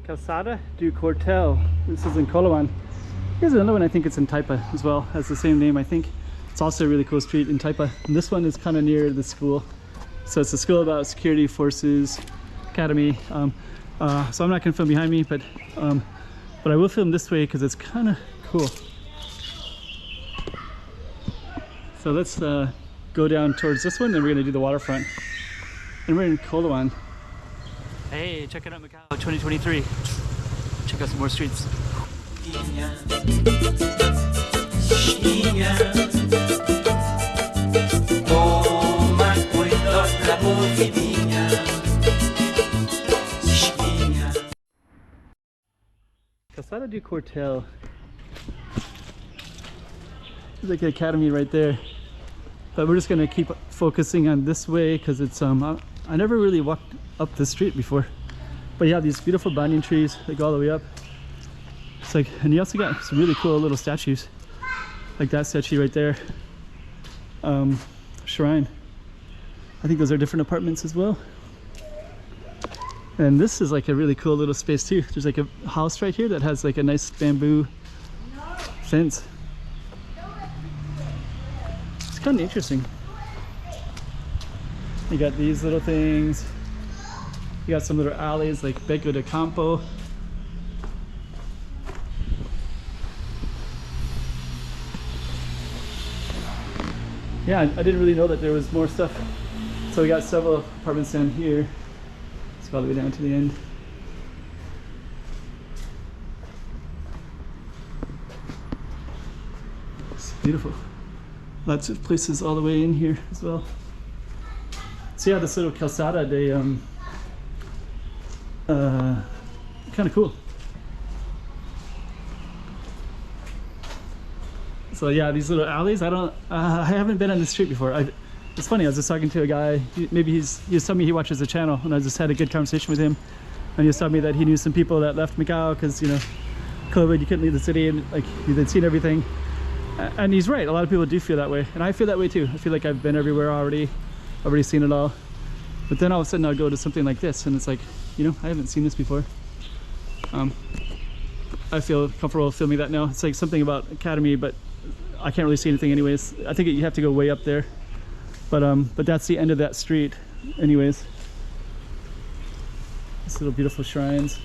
Calçada do Quartel. This is in Coloane. Here's another one, I think it's in Taipa as well, has the same name, I think. It's also a really cool street in Taipa. And this one is kind of near the school. So it's a school about security forces, academy. So I'm not gonna film behind me, but I will film this way because it's kind of cool. So let's go down towards this one, and we're gonna do the waterfront. And we're in Coloane. Hey, check it out, Macau 2023. Check out some more streets. Calçada do Quartel. There's like the academy right there. But we're just gonna keep focusing on this way because it's I never really walked up this street before. But you have these beautiful banyan trees that go all the way up. It's like, and you also got some really cool little statues. Like that statue right there. Shrine. I think those are different apartments as well. And this is like a really cool little space too. There's like a house right here that has like a nice bamboo fence. It's kind of interesting. You got these little things. You got some little alleys like Beco de Campo. Yeah, I didn't really know that there was more stuff. So we got several apartments down here. Let's go all the way down to the end. It's beautiful. Lots of places all the way in here as well. So yeah, this little calçada, they kind of cool. So yeah, these little alleys, I haven't been on this street before. It's funny, I was just talking to a guy, maybe he was telling me he watches the channel, and I just had a good conversation with him, and he was telling me that he knew some people that left Macau because, you know, COVID, you couldn't leave the city, and like they'd seen everything. And he's right, a lot of people do feel that way, and I feel that way too. I feel like I've been everywhere already seen it all. But then all of a sudden I'll go to something like this, and it's like, you know, I haven't seen this before. I feel comfortable filming that now. It's like something about academy, but I can't really see anything anyways. I think you have to go way up there. But that's the end of that street anyways. These little beautiful shrines.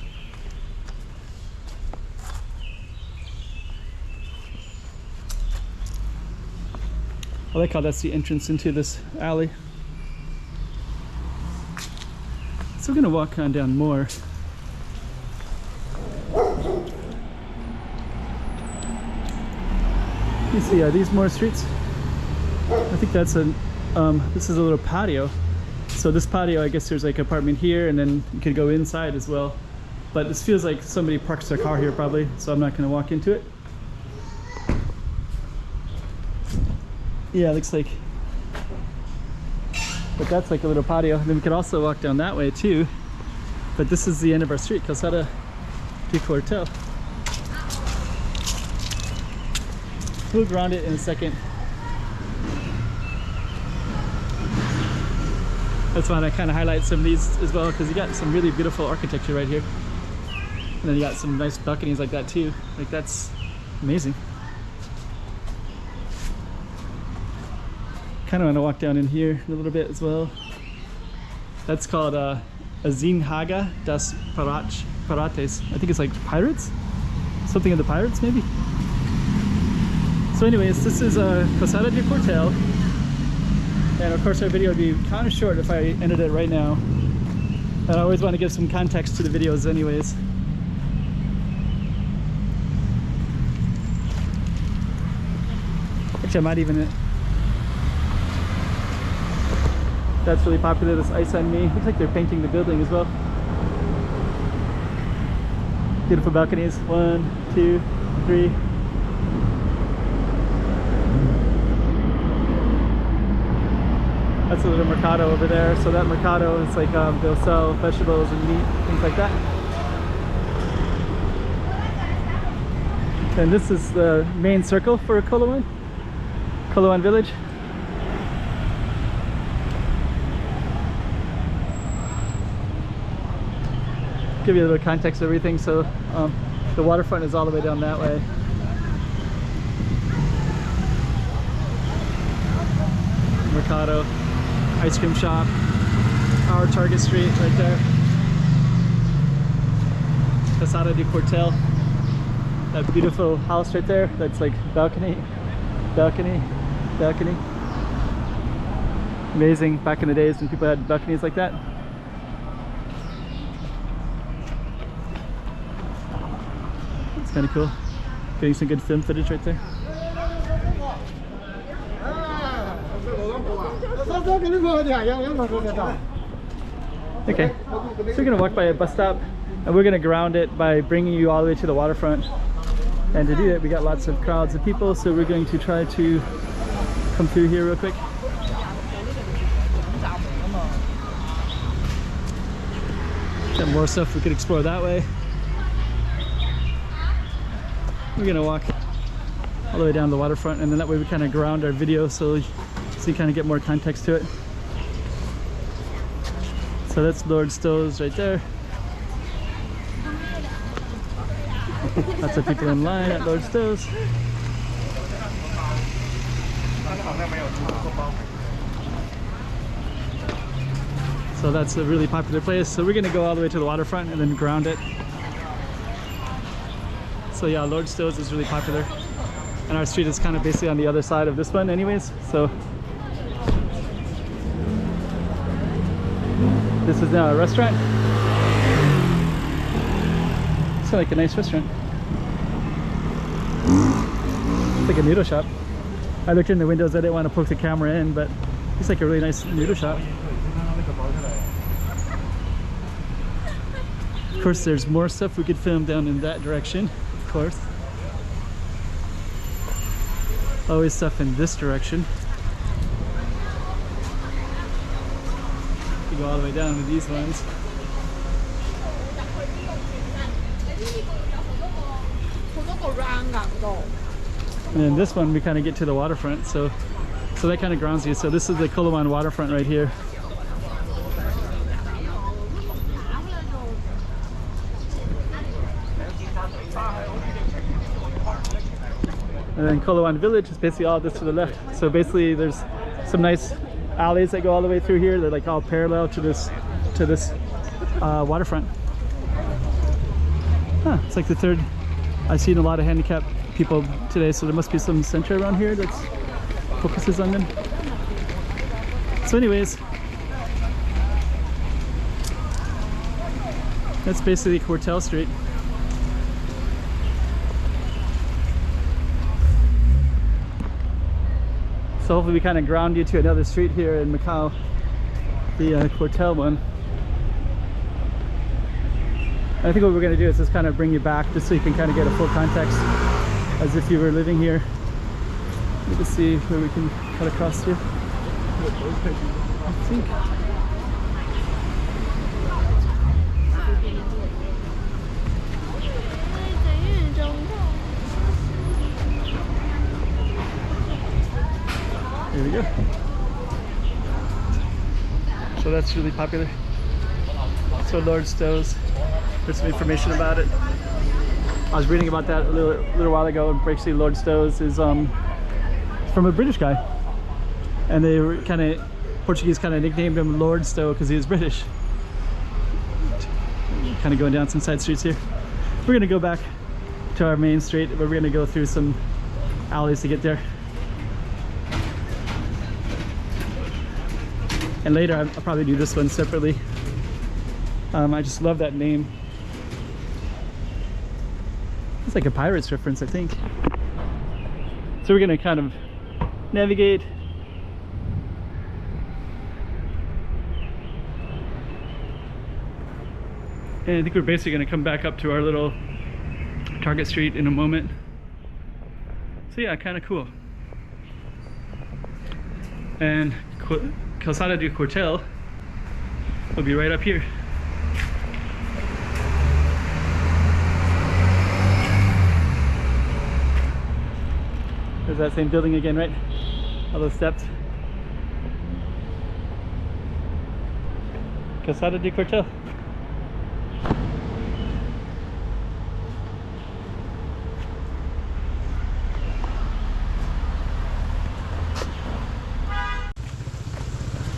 I like how that's the entrance into this alley. So we're gonna walk on down more. You see, are these more streets? I think that's a, this is a little patio. So this patio, I guess there's like an apartment here, and then you could go inside as well. But this feels like somebody parks their car here probably, so I'm not gonna walk into it. Yeah, it looks like, but that's like a little patio. And then we could also walk down that way too. But this is the end of our street, Calçada do Quartel. We'll go around it in a second. That's why I kind of highlight some of these as well, because you got some really beautiful architecture right here. And then you got some nice balconies like that too. Like, that's amazing. Kind of want to walk down in here a little bit as well. That's called Azinhaga das Pirates. I think it's like pirates? Something of the pirates maybe? So anyways, this is Calçada do Quartel. And of course our video would be kind of short if I ended it right now. And I always want to give some context to the videos anyways. Actually, I might even... That's really popular, this Ice on Me. Looks like they're painting the building as well. Beautiful balconies. 1, 2, 3. That's a little mercado over there. So that mercado is like they'll sell vegetables and meat, things like that. And this is the main circle for Coloane village. give you a little context of everything. So the waterfront is all the way down that way. Mercado, ice cream shop, our Target Street right there. Calçada de Quartel, that beautiful house right there. That's like balcony, balcony, balcony. Amazing back in the days when people had balconies like that. It's kind of cool. Getting some good film footage right there. Okay, so we're gonna walk by a bus stop and we're gonna ground it by bringing you all the way to the waterfront. And to do that, we got lots of crowds of people, so we're going to try to come through here real quick. Got more stuff we could explore that way. We're gonna walk all the way down the waterfront, and then that way we kind of ground our video so you kind of get more context to it. So that's Lord Stowe's right there. Lots of people in line at Lord Stowe's. So that's a really popular place. So we're gonna go all the way to the waterfront and then ground it. So yeah, Lord Stowe's is really popular. And our street is kind of basically on the other side of this one anyways. So this is now a restaurant. It's like a nice restaurant. It's like a noodle shop. I looked in the windows, I didn't want to poke the camera in, but it's like a really nice noodle shop. Of course, there's more stuff we could film down in that direction, of course. Always stuff in this direction. You go all the way down to these ones. And then this one we kind of get to the waterfront, so that kind of grounds you. So this is the Coloane waterfront right here. And then Coloane village is basically all this to the left. So basically there's some nice alleys that go all the way through here. They're like all parallel to this waterfront. Huh, it's like the third. I've seen a lot of handicapped people today, so there must be some center around here that focuses on them. So anyways, that's basically Quartel Street. So hopefully we kind of ground you to another street here in Macau, the Quartel one. I think what we're going to do is just kind of bring you back just so you can kind of get a full context as if you were living here. Let me see where we can cut across here. I think. There we go. So that's really popular. So Lord Stowe's. There's some information about it. I was reading about that a little while ago, and basically Lord Stowe's is from a British guy, and they were Portuguese kind of nicknamed him Lord Stowe because he was British. Kind of going down some side streets here. We're gonna go back to our main street, but we're gonna go through some alleys to get there. And later I'll probably do this one separately. I just love that name. It's like a Pirates reference, I think. So we're gonna kind of navigate. And I think we're basically gonna come back up to our little Target Street in a moment. So yeah, kind of cool. And Calçada de Quartel will be right up here. There's that same building again, right? All those steps. Calçada de Quartel.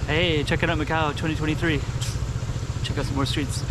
Hey, check it out, Macau 2023. Check out some more streets.